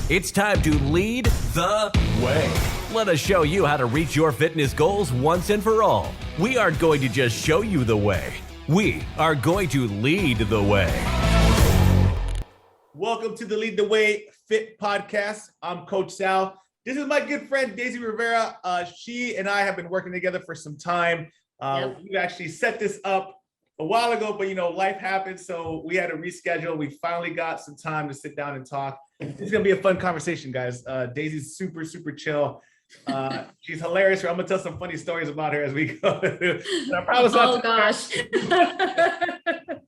It's time to lead the way. Let us show you how to reach your fitness goals once and for all. We aren't going to just show you the way. We are going to lead the way. Welcome to the Lead the Way Fit Podcast. I'm Coach Sal. This is my good friend, Daisy Rivera. She and I have been working together for some time. We actually set this up a while ago, but life happened, so we had to reschedule. We finally got some time to sit down and talk. It's gonna be a fun conversation, guys. Daisy's super, super chill. She's hilarious. I'm gonna tell some funny stories about her as we go. I promise not gosh.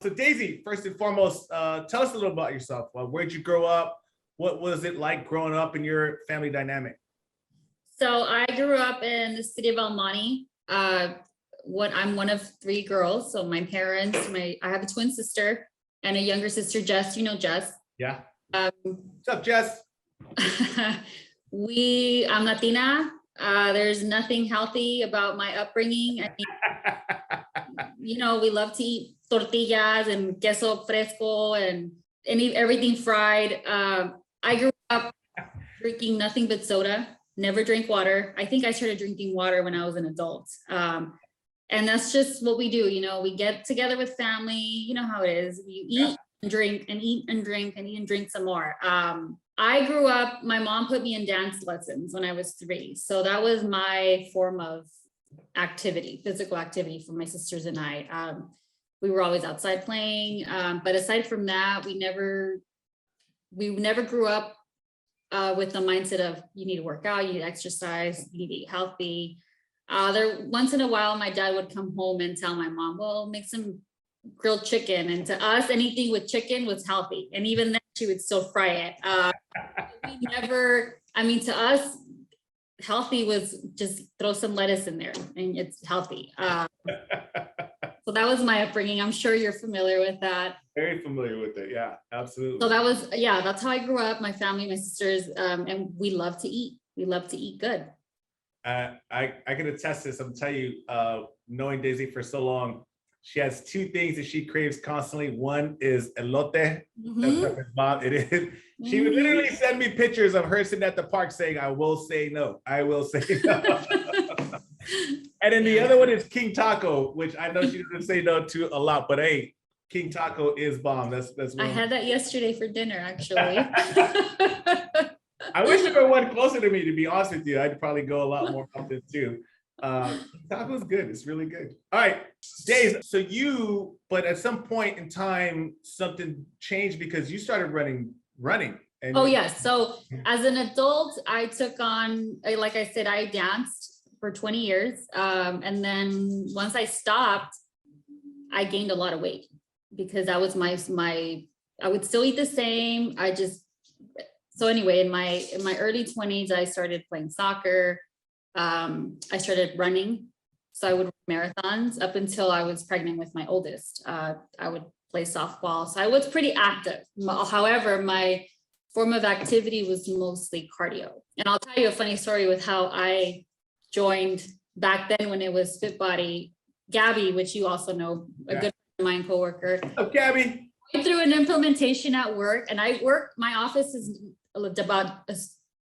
So Daisy, first and foremost, tell us a little about yourself. Where'd you grow up? What was it like growing up in your family dynamic? So I grew up in the city of El Monte. I'm one of three girls. So my parents, I have a twin sister and a younger sister, Jess. You know Jess. Yeah. What's up, Jess? I'm Latina. There's nothing healthy about my upbringing. I mean, we love to eat tortillas and queso fresco and everything fried. I grew up drinking nothing but soda, never drank water. I think I started drinking water when I was an adult. And that's just what we do. We get together with family. You know how it is. You eat and drink and eat and drink and eat and drink some more. I grew up, my mom put me in dance lessons when I was 3. So that was my form of physical activity for my sisters and I. We were always outside playing. But aside from that, we never grew up with the mindset of you need to work out, you need to exercise, you need to eat healthy. Once in a while, my dad would come home and tell my mom, well, make some grilled chicken. And to us, anything with chicken was healthy. And even then she would still fry it. To us, healthy was just throw some lettuce in there and it's healthy. So that was my upbringing. I'm sure you're familiar with that. Very familiar with it. Yeah, absolutely. So that's how I grew up, my family, my sisters, and we love to eat. We love to eat good. I can attest to this. I'm telling you, knowing Daisy for so long, she has 2 things that she craves constantly. One is elote. Mm-hmm. That's her mom. It is. She would literally send me pictures of her sitting at the park saying, I will say no. I will say no. And then the other one is King Taco, which I know she doesn't say no to a lot, but hey, King Taco is bomb. That's I had that yesterday for dinner, actually. I wish there were one closer to me, to be honest with you. I'd probably go a lot more often too. Taco's good. It's really good. All right, Days. So but at some point in time, something changed because you started running. And yes. So as an adult, I took on, like I said, I danced for 20 years. And then once I stopped, I gained a lot of weight because that was I would still eat the same. So anyway, in my early 20s, I started playing soccer. I started running. So I would run marathons up until I was pregnant with my oldest. I would play softball. So I was pretty active. However, my form of activity was mostly cardio. And I'll tell you a funny story with how I joined back then when it was Fit Body. Gabby, which you also know, a good friend of mine, coworker. Oh, Gabby. I through an implementation at work, and my office is about a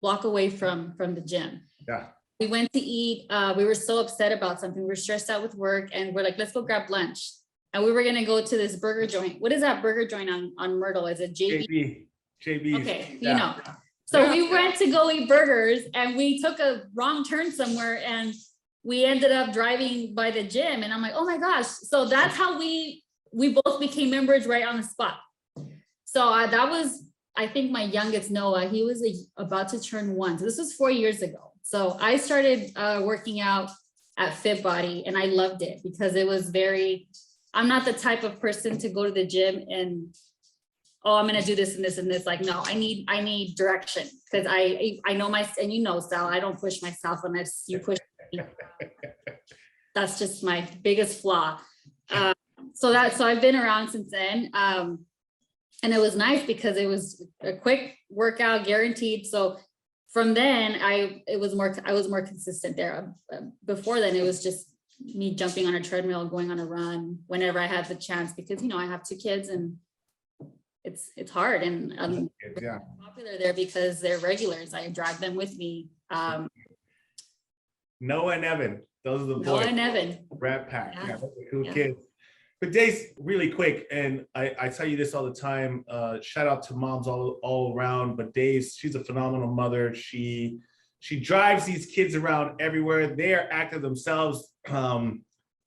block away from the gym. Yeah. We went to eat. We were so upset about something. We were stressed out with work, and we're like, let's go grab lunch. And we were gonna go to this burger joint. What is that burger joint on Myrtle? Is it JB? JB. Okay, So we went to go eat burgers, and we took a wrong turn somewhere, and we ended up driving by the gym. And I'm like, oh my gosh! So that's how we both became members right on the spot. So that was, I think, my youngest Noah. He was about to turn 1. So this was 4 years ago. So I started working out at Fit Body, and I loved it because it was I'm not the type of person to go to the gym and, I'm going to do this and this and this. Like, no, I need direction because I know and Sal, I don't push myself unless you push me. That's just my biggest flaw. So I've been around since then. And it was nice because it was a quick workout guaranteed. So from then I was more consistent there. Before then it was just me jumping on a treadmill, going on a run whenever I had the chance because, I have 2 kids and it's hard, and Yeah. popular there because they're regulars. I drag them with me. Noah and Evan, those are the Noah boys. and Evan. Rat Pack. Yeah. Yeah, those are cool Yeah. kids. But Dace, really quick, and I tell you this all the time, shout out to moms all around, but Dace, she's a phenomenal mother. She drives these kids around everywhere. They are active themselves.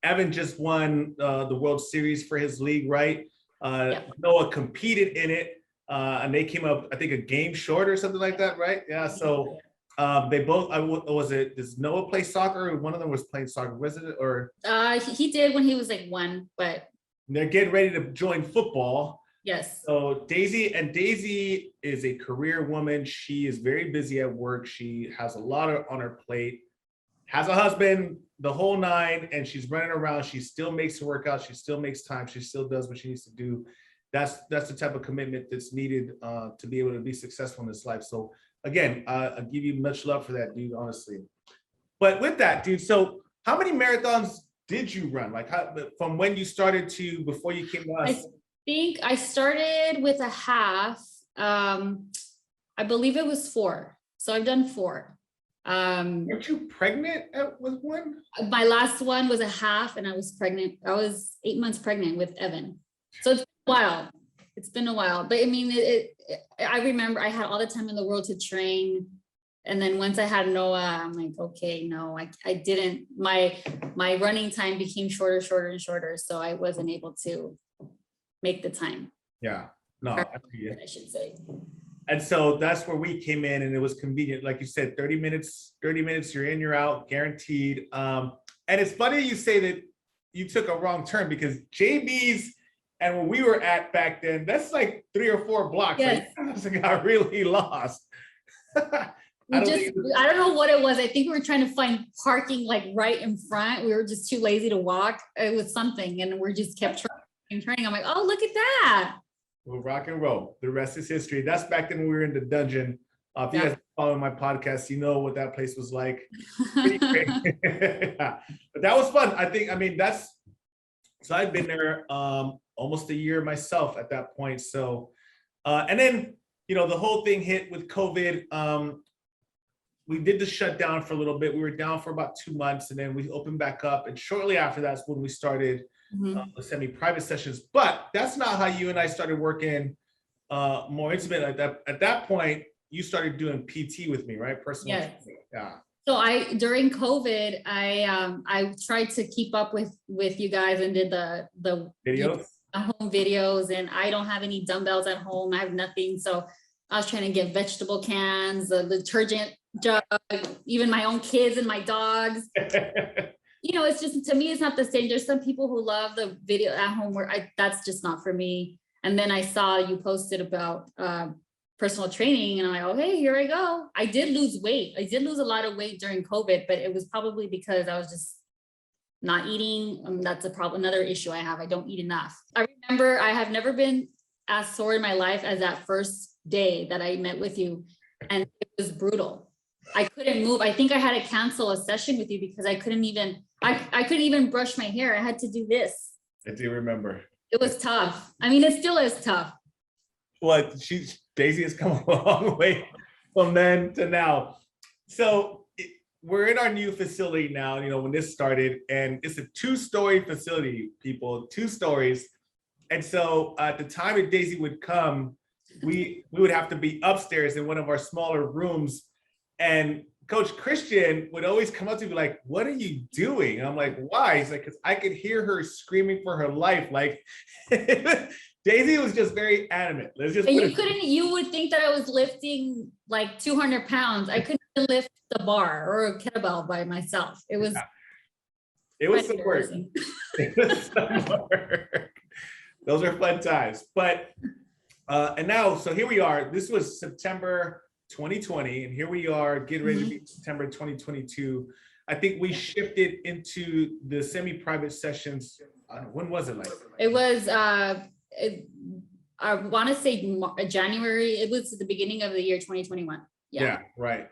Evan just won the World Series for his league, right? Noah competed in it, and they came up, I think, a game short or something like that, right? Yeah, so they both, does Noah play soccer? One of them was playing soccer, was it? Or he did when he was like 1, but they're getting ready to join football. yes. So Daisy is a career woman. She is very busy at work. She has a lot on her plate, has a husband, the whole 9, and she's running around. She still makes her workout. She still makes time. She still does what she needs to do. That's the type of commitment that's needed to be able to be successful in this life. So again, I give you much love for that, dude, honestly. But with that, dude, so how many marathons did you run? Like from when you started to before you came to us? I think I started with a half. I believe it was 4. So I've done 4. Weren't you pregnant with one? My last one was a half, and I was pregnant. I was 8 months pregnant with Evan. So it's been a while. It's been a while. But I mean, I remember I had all the time in the world to train. And then once I had Noah, I'm like, okay, no, I didn't. My running time became shorter and shorter. So I wasn't able to make the time. Yeah, no, I should say. And so that's where we came in, and it was convenient. Like you said, 30 minutes, you're in, you're out, guaranteed. And it's funny you say that you took a wrong turn, because JB's and when we were at back then, that's like 3 or 4 blocks. Yes. Like, I got really lost. I don't know what it was. I think we were trying to find parking like right in front. We were just too lazy to walk. It was something, and we just kept turning. I'm like, oh, look at that. Well, rock and roll. The rest is history. That's back then when we were in the dungeon. If you guys follow my podcast, you know what that place was like. But that was fun. So I've been there almost a year myself at that point. So, and then, the whole thing hit with COVID. We did the shutdown for a little bit. We were down for about 2 months, and then we opened back up. And shortly after that's when we started the semi-private sessions. But that's not how you and I started working more intimate like that. At that point, you started doing PT with me, right? Personal training. Yeah. So during COVID, I tried to keep up with you guys and did the videos, home videos, and I don't have any dumbbells at home. I have nothing. So I was trying to get vegetable cans, the detergent jug, even my own kids and my dogs. It's just, to me, it's not the same. There's some people who love the video at home where that's just not for me. And then I saw you posted about personal training, and I'm like, oh, hey, here I go. I did lose weight. I did lose a lot of weight during COVID, but it was probably because I was just not eating. That's a problem. Another issue I have. I don't eat enough. I remember I have never been as sore in my life as that first day that I met with you. And it was brutal. I couldn't move. I think I had to cancel a session with you because I couldn't even brush my hair. I had to do this. I do remember. It was tough. I mean, it still is tough. Well, Daisy has come a long way from then to now. So we're in our new facility now, when this started, and it's a 2-story facility, people, 2 stories. And so at the time that Daisy would come, we would have to be upstairs in one of our smaller rooms. And Coach Christian would always come up to me like, what are you doing? And I'm like, why? He's like, because I could hear her screaming for her life. Like, Daisy was just very adamant. You would think that I was lifting like 200 pounds. I couldn't even lift the bar or a kettlebell by myself. It was some work. It was some work. Those are fun times. But, and now, so here we are. This was September 2020, and here we are getting ready to be September 2022. I think we shifted into the semi-private sessions. When was it like? It was, I want to say January. It was the beginning of the year 2021. Yeah, right.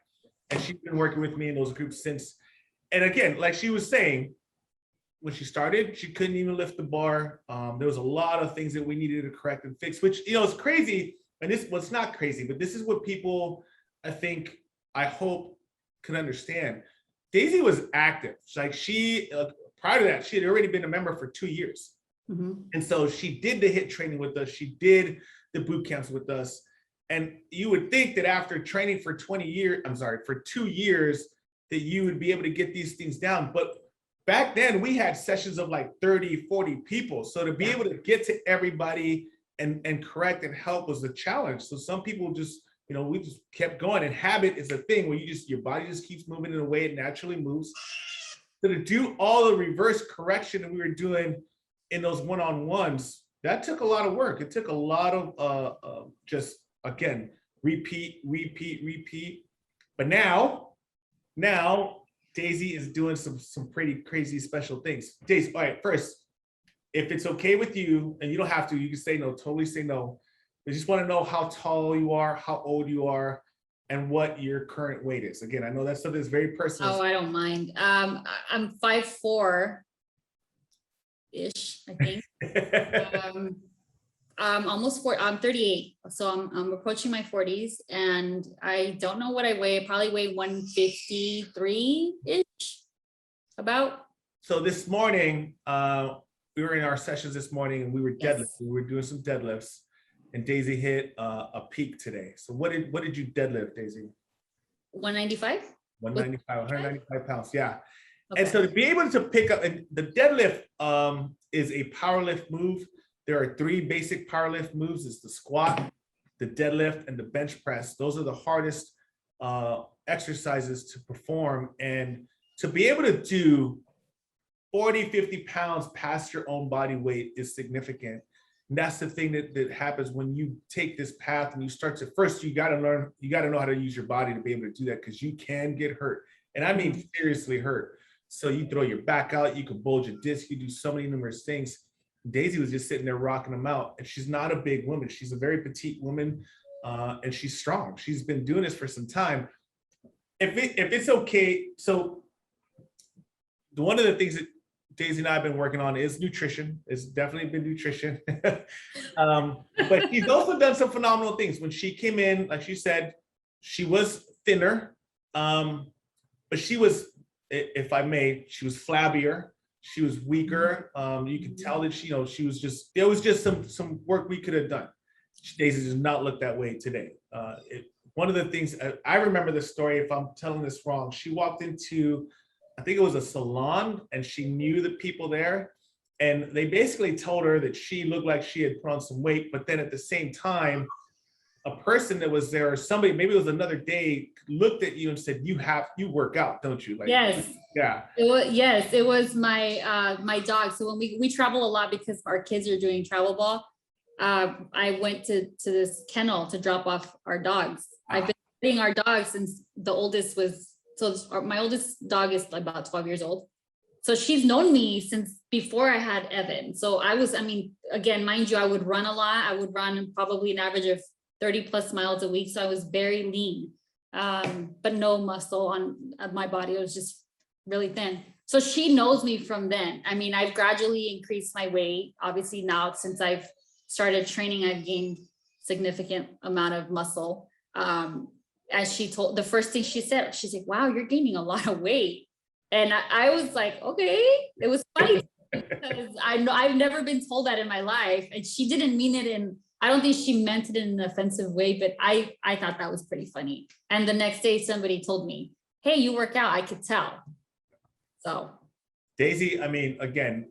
And she's been working with me in those groups since. And again, like she was saying, when she started, she couldn't even lift the bar. There was a lot of things that we needed to correct and fix, which, you know, is crazy. And this was not crazy, but this is what people, I hope can understand. Daisy was active. Like she, prior to that, she had already been a member for 2 years. And so she did the HIIT training with us. She did the boot camps with us. And you would think that after training for 2 years, that you would be able to get these things down. But back then we had sessions of like 30, 40 people. So to be able to get to everybody and correct and help was a challenge. So some people just, you know, we just kept going. And habit is a thing where your body just keeps moving in a way it naturally moves. So to do all the reverse correction that we were doing in those one-on-ones, that took a lot of work. It took a lot of just, again, repeat. But now Daisy is doing some pretty crazy special things. Daisy, all right, first, if it's okay with you, and you don't have to, you can say no, totally say no. I just want to know how tall you are, how old you are, and what your current weight is. Again, I know that's something that's very personal. Oh, I don't mind. I'm 5'4" ish, I think. Almost 4. I'm 38, so I'm approaching my 40s, and I don't know what I weigh. I probably weigh 153 ish, about. So this morning, we were in our sessions this morning, and we were deadlifting. Yes. We were doing some deadlifts, and Daisy hit a peak today. So what did you deadlift, Daisy? 195. 195 pounds. Yeah. Okay. And so to be able to pick up, and the deadlift is a power lift move. There are 3 basic power lift moves. It's the squat, the deadlift, and the bench press. Those are the hardest exercises to perform. And to be able to do 40, 50 pounds past your own body weight is significant. And that's the thing that happens when you take this path and you start to, first, you got to know how to use your body to be able to do that, because you can get hurt. And I mean, seriously hurt. So you throw your back out, you can bulge a disc, you do so many numerous things. Daisy was just sitting there rocking them out. And she's not a big woman. She's a very petite woman, and she's strong. She's been doing this for some time. If it's okay, so one of the things that Daisy and I have been working on is nutrition. It's definitely been nutrition. But she's also done some phenomenal things. When she came in, like she said, she was thinner, but she was, if I may, she was flabbier. She was weaker. You could tell that she was just, there was just some work we could have done. Daisy does not look that way today. One of the things, I remember this story, if I'm telling this wrong, she walked into, I think it was a salon, and she knew the people there. And they basically told her that she looked like she had put on some weight, but then at the same time, a person that was there, or somebody, maybe it was another day, looked at you and said, you work out, don't you? Like, Yes. Yeah. It was my my dog. So when we travel a lot because our kids are doing travel ball, I went to this kennel to drop off our dogs. I've been feeding our dogs since the oldest was, my oldest dog is about 12 years old. So she's known me since before I had Evan. So again, mind you, I would run a lot. I would run probably an average of 30 plus miles a week. So I was very lean, but no muscle on my body. It was just really thin. So she knows me from then. I've gradually increased my weight. Obviously now, since I've started training, I've gained significant amount of muscle. As she told, the first thing she said, she's like, wow, you're gaining a lot of weight. And I was like, okay, it was funny because I've never been told that in my life. And she didn't mean it I don't think she meant it in an offensive way, but I thought that was pretty funny. And the next day somebody told me, hey, you work out, I could tell. So Daisy, again,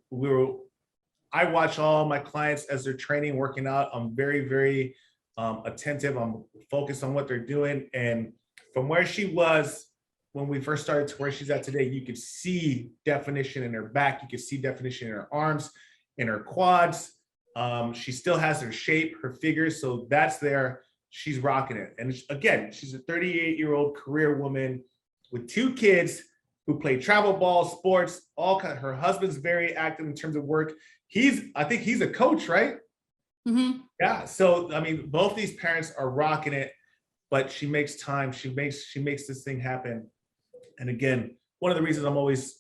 I watch all my clients as they're training, working out. I'm very, very attentive. I'm focused on what they're doing. And from where she was when we first started to where she's at today, you could see definition in her back. You could see definition in her arms, in her quads. She still has her shape, her figure. So that's there. She's rocking it. And again, she's a 38-year-old career woman with 2 kids who play travel ball, sports, all kind of. Her husband's very active in terms of work. I think he's a coach, right? Mm-hmm. Yeah. So, both these parents are rocking it, but she makes time. She makes this thing happen. And again, one of the reasons I'm always,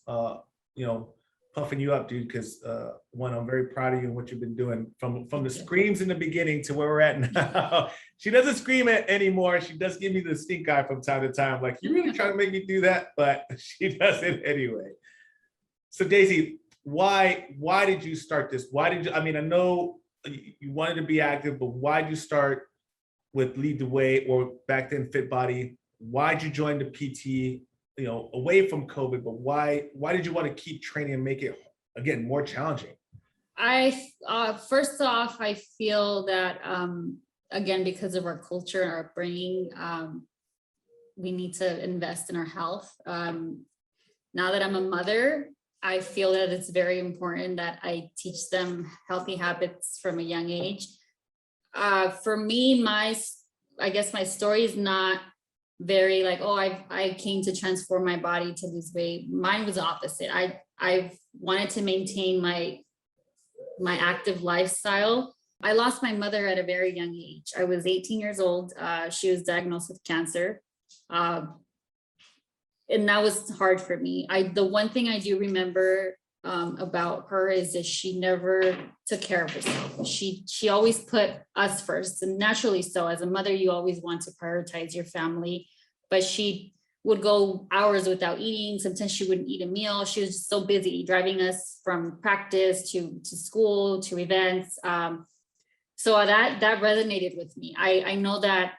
puffing you up, dude, because one, I'm very proud of you and what you've been doing from the screams in the beginning to where we're at now. She doesn't scream it anymore. She does give me the stink eye from time to time. Like, you really trying to make me do that? But she does it anyway. So Daisy, why did you start this? Why did you, I mean, I know you wanted to be active, but why did you start with Lead the Way, or back then Fit Body? Why'd you join the PT, away from COVID, but why did you want to keep training and make it, again, more challenging? First off, I feel that, again, because of our culture and our upbringing, we need to invest in our health. Now that I'm a mother, I feel that it's very important that I teach them healthy habits from a young age. For me, I guess my story is not very like, oh, I came to transform my body to lose weight. Mine was the opposite. I wanted to maintain my active lifestyle. I lost my mother at a very young age. I was 18 years old. She was diagnosed with cancer. And that was hard for me. The one thing I do remember about her is that she never took care of herself. She always put us first, and naturally so. As a mother, you always want to prioritize your family, but she would go hours without eating. Sometimes she wouldn't eat a meal. She was just so busy driving us from practice to school to events. So that resonated with me. I know that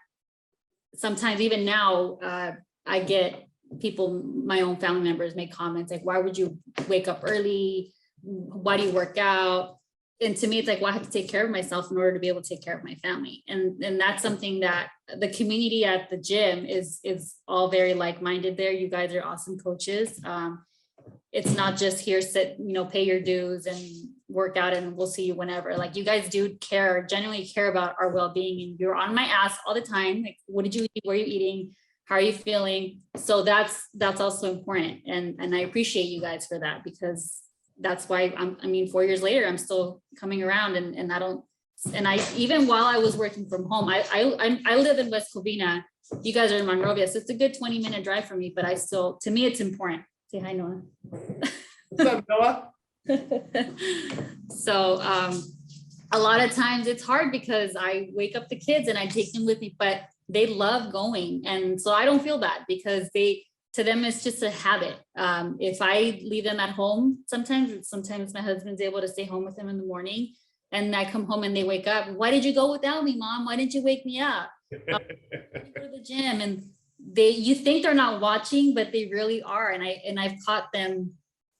sometimes even now I get people, my own family members, make comments like, why would you wake up early? Why do you work out? And to me, it's like, well, I have to take care of myself in order to be able to take care of my family. And that's something that the community at the gym is all very like-minded there. You guys are awesome coaches. It's not just here, sit, pay your dues and work out and we'll see you whenever. Like, you guys do genuinely care about our well-being, and you're on my ass all the time. Like, what did you eat? Where are you eating? How are you feeling? So that's also important. And I appreciate you guys for that, because that's why 4 years later, I'm still coming around and I even while I was working from home, I live in West Covina. You guys are in Monrovia. So it's a good 20-minute drive for me, but to me, it's important. Say hi, Noah. What's up, Noah? So a lot of times it's hard because I wake up the kids and I take them with me, but they love going. And so I don't feel bad, because to them, it's just a habit. If I leave them at home, sometimes my husband's able to stay home with them in the morning, and I come home and they wake up. Why did you go without me, Mom? Why didn't you wake me up? You go to the gym, and you think they're not watching, but they really are. And I've caught them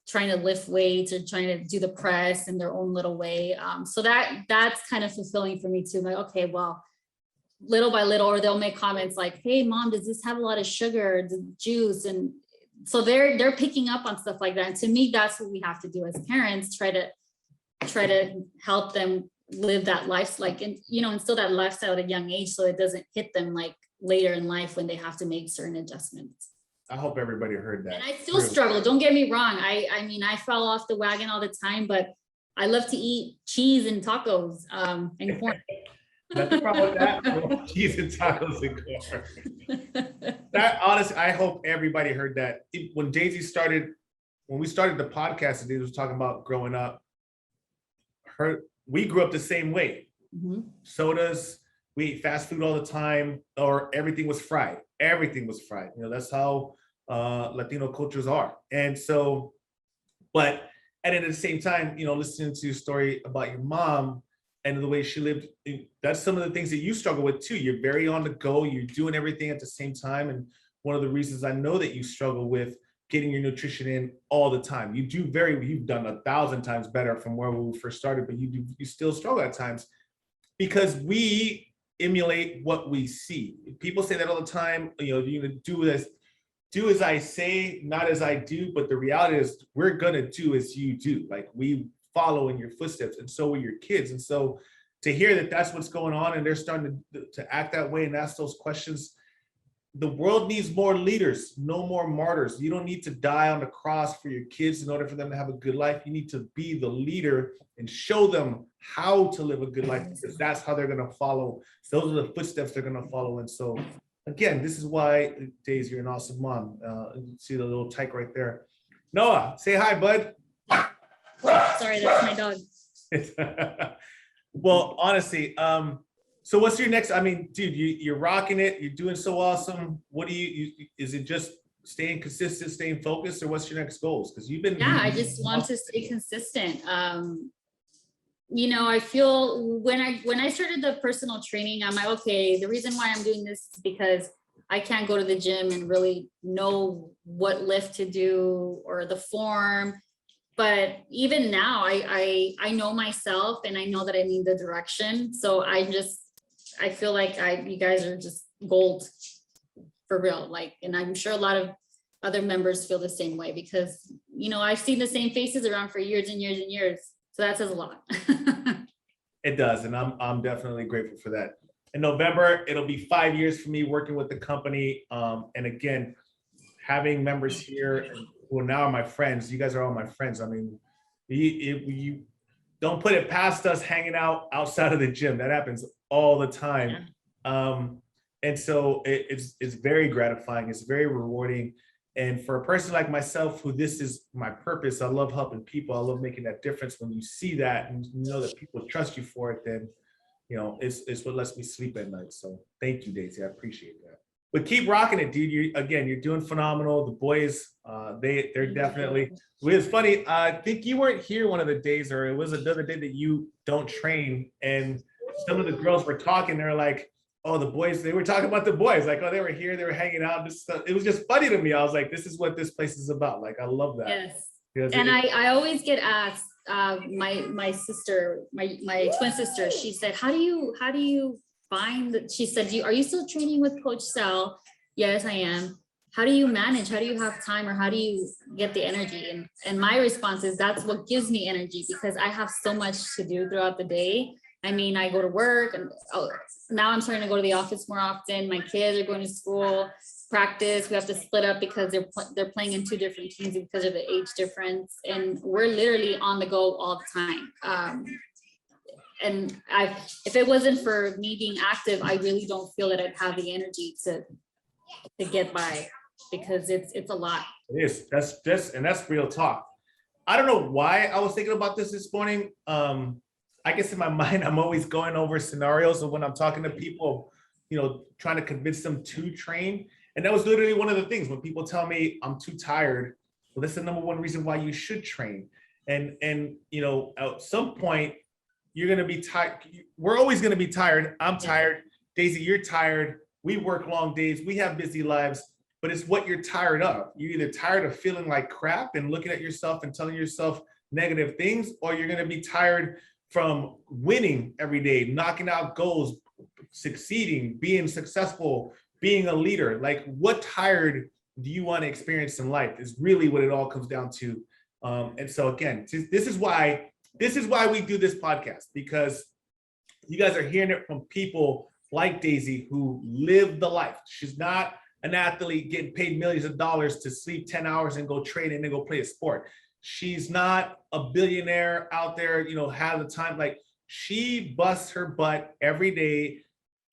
trying to lift weights or trying to do the press in their own little way. So that's kind of fulfilling for me too. Like, okay, well, little by little, or they'll make comments like, hey, Mom, does this have a lot of sugar, the juice? And so they're picking up on stuff like that. And to me, that's what we have to do as parents, try to help them live that life, like, and instill that lifestyle at a young age, so it doesn't hit them like later in life when they have to make certain adjustments. I hope everybody heard that. And I still struggle, don't get me wrong. I fell off the wagon all the time, but I love to eat cheese and tacos and corn. Nothing wrong with that. Cheese and tacos and corn. That, honestly, I hope everybody heard that. When we started the podcast, Daisy was talking about growing up. We grew up the same way. Mm-hmm. Sodas, we ate fast food all the time, or everything was fried. Everything was fried. That's how Latino cultures are. And so, but at the same time, listening to your story about your mom and the way she lived, that's some of the things that you struggle with too. You're very on the go. You're doing everything at the same time. And one of the reasons I know that you struggle with getting your nutrition in all the time. You've done 1,000 times better from where we first started, but you still struggle at times, because we emulate what we see. People say that all the time, do as I say, not as I do. But the reality is, we're gonna do as you do. Like, we follow in your footsteps, and so will your kids. And so to hear that that's what's going on, and they're starting to act that way and ask those questions. The world needs more leaders, no more martyrs. You don't need to die on the cross for your kids in order for them to have a good life. You need to be the leader and show them how to live a good life, because that's how they're going to follow. Those are the footsteps they're going to follow. And so, again, this is why, Daisy, you're an awesome mom. You see the little tyke right there. Noah, say hi, bud. Sorry, that's my dog. Well, honestly, so what's your next? I mean, dude, you're rocking it. You're doing so awesome. What do you is it just staying consistent, staying focused, or what's your next goals? Because you've been. Yeah, I just want to stay consistent. You know, I feel when I started the personal training, I'm like, okay, the reason why I'm doing this is because I can't go to the gym and really know what lift to do or the form. But even now, I know myself and I know that I need the direction. So I feel like you guys are just gold for real. Like, and I'm sure a lot of other members feel the same way because, you know, I've seen the same faces around for years and years and years. So that says a lot. It does. And I'm definitely grateful for that. In November, it'll be 5 years for me working with the company. And again, having members here who now are my friends. You guys are all my friends. I mean, you don't put it past us hanging out outside of the gym. That happens all the time. And so it's very gratifying. It's very rewarding. And for a person like myself, who this is my purpose, I love helping people. I love making that difference. When you see that and you know that people trust you for it, then, you know, it's what lets me sleep at night. So thank you, Daisy. I appreciate that. But keep rocking it, dude. You're doing phenomenal. The boys, they're definitely. It's funny. I think you weren't here one of the days, or it was another day that you don't train. And some of the girls were talking. They're like, "Oh, the boys." They were talking about the boys. Like, "Oh, they were here. They were hanging out." This stuff. It was just funny to me. I was like, "This is what this place is about." Like, I love that. Yes. Because And I always get asked. My sister, my twin sister, she said, "How do you find that?" She said, "Are you still training with Coach Sal?" Yes, I am. How do you manage? How do you have time, or how do you get the energy? And my response is that's what gives me energy, because I have so much to do throughout the day. I mean, I go to work, and now I'm starting to go to the office more often. My kids are going to school, practice. We have to split up because they're playing in two different teams because of the age difference, and we're literally on the go all the time. And if it wasn't for me being active, I really don't feel that I'd have the energy to get by, because it's a lot. it is. That's real talk. I don't know why I was thinking about this morning. I guess in my mind, I'm always going over scenarios of when I'm talking to people, you know, trying to convince them to train. And that was literally one of the things when people tell me I'm too tired. Well, that's the number one reason why you should train. And you know, at some point, you're going to be tired. We're always going to be tired. I'm tired. Daisy, you're tired. We work long days. We have busy lives, but it's what you're tired of. You're either tired of feeling like crap and looking at yourself and telling yourself negative things, or you're going to be tired from winning every day, knocking out goals, succeeding, being successful, being a leader. Like, what tired do you want to experience in life is really what it all comes down to. And so again, this is why we do this podcast, because you guys are hearing it from people like Daisy who live the life. She's not an athlete getting paid millions of dollars to sleep 10 hours and go train and then go play a sport. She's not a billionaire out there, you know, have the time. Like, she busts her butt every day.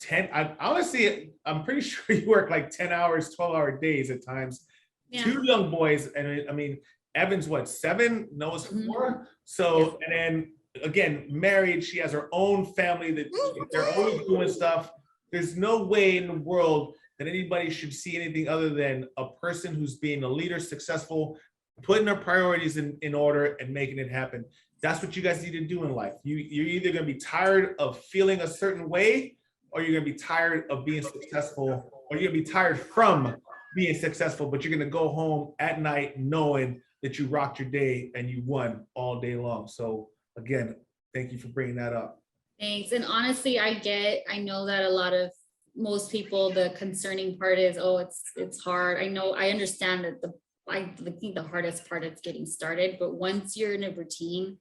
I'm pretty sure you work like 10 hours, 12-hour days at times. Yeah. 2 young boys. And I mean, Evan's what, 7? Noah's 4. So, and then again, married, she has her own family that they're always doing stuff. There's no way in the world that anybody should see anything other than a person who's being a leader, successful, putting their priorities in order and making it happen. That's what you guys need to do in life. You're either going to be tired of feeling a certain way, or you're going to be tired of being successful, or you're going to be tired from being successful, but you're going to go home at night knowing that you rocked your day and you won all day long. So again, thank you for bringing that up. Thanks. And honestly, I know that most people, the concerning part is, oh, it's hard. I understand that I think the hardest part is getting started, but once you're in a routine,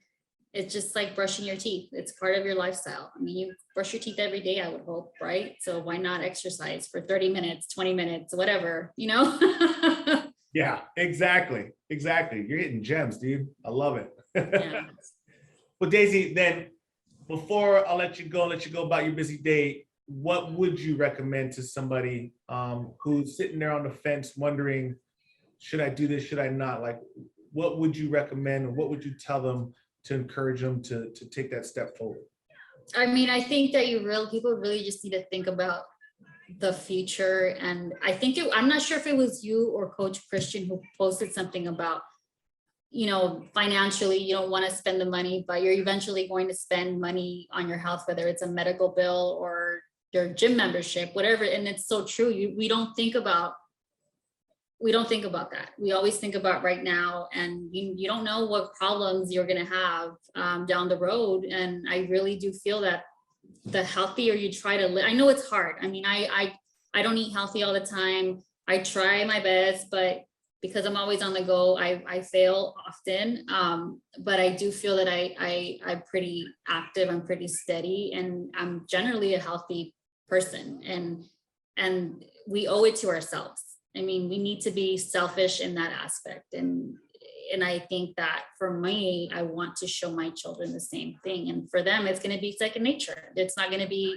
it's just like brushing your teeth. It's part of your lifestyle. I mean, you brush your teeth every day, I would hope, right? So why not exercise for 30 minutes, 20 minutes, whatever, you know? Yeah, exactly. You're hitting gems, dude. I love it. Yeah. Well, Daisy, then before I let you go about your busy day, what would you recommend to somebody who's sitting there on the fence wondering, should I do this? Should I not? Like, what would you recommend? What would you tell them to encourage them to take that step forward? I mean, I think that people really just need to think about the future. And I think I'm not sure if it was you or Coach Christian who posted something about, financially, you don't want to spend the money, but you're eventually going to spend money on your health, whether it's a medical bill or your gym membership, whatever. And it's so true. We don't think about that. We always think about right now, and you don't know what problems you're going to have down the road. And I really do feel that the healthier you try to live, I know it's hard. I mean, I don't eat healthy all the time. I try my best, but because I'm always on the go, I fail often. But I do feel that I'm pretty active, I'm pretty steady, and I'm generally a healthy person. And we owe it to ourselves. I mean, we need to be selfish in that aspect. And I think that for me, I want to show my children the same thing. And for them, it's going to be second nature. It's not going to be,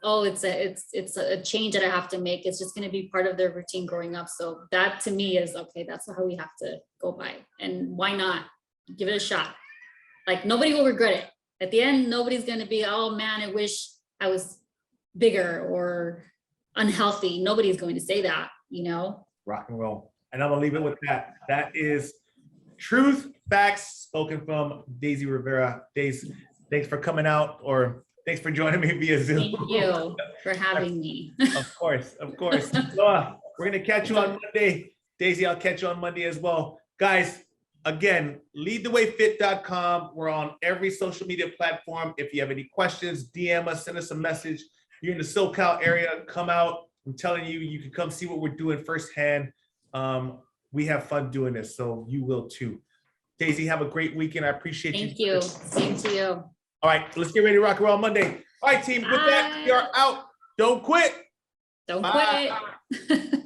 oh, it's a change that I have to make. It's just going to be part of their routine growing up. So that to me is, okay, that's how we have to go by. And why not give it a shot? Like, nobody will regret it. At the end, nobody's going to be, oh man, I wish I was bigger or unhealthy. Nobody's going to say that, Rock and roll. And I'm gonna leave it with that. That is truth, facts spoken from Daisy Rivera. Daisy, thanks for coming out, or thanks for joining me via Zoom. Thank you for having me. Of course. So, we're gonna catch you on Monday. Daisy, I'll catch you on Monday as well. Guys, again, leadthewayfit.com. We're on every social media platform. If you have any questions, DM us, send us a message. You're in the SoCal area, come out. I'm telling you, you can come see what we're doing firsthand. We have fun doing this, so you will too. Daisy, have a great weekend. I appreciate you. Thank you. Same to you. All right, let's get ready to rock and roll Monday. All right, team, with that, we are out. Don't quit. Don't quit.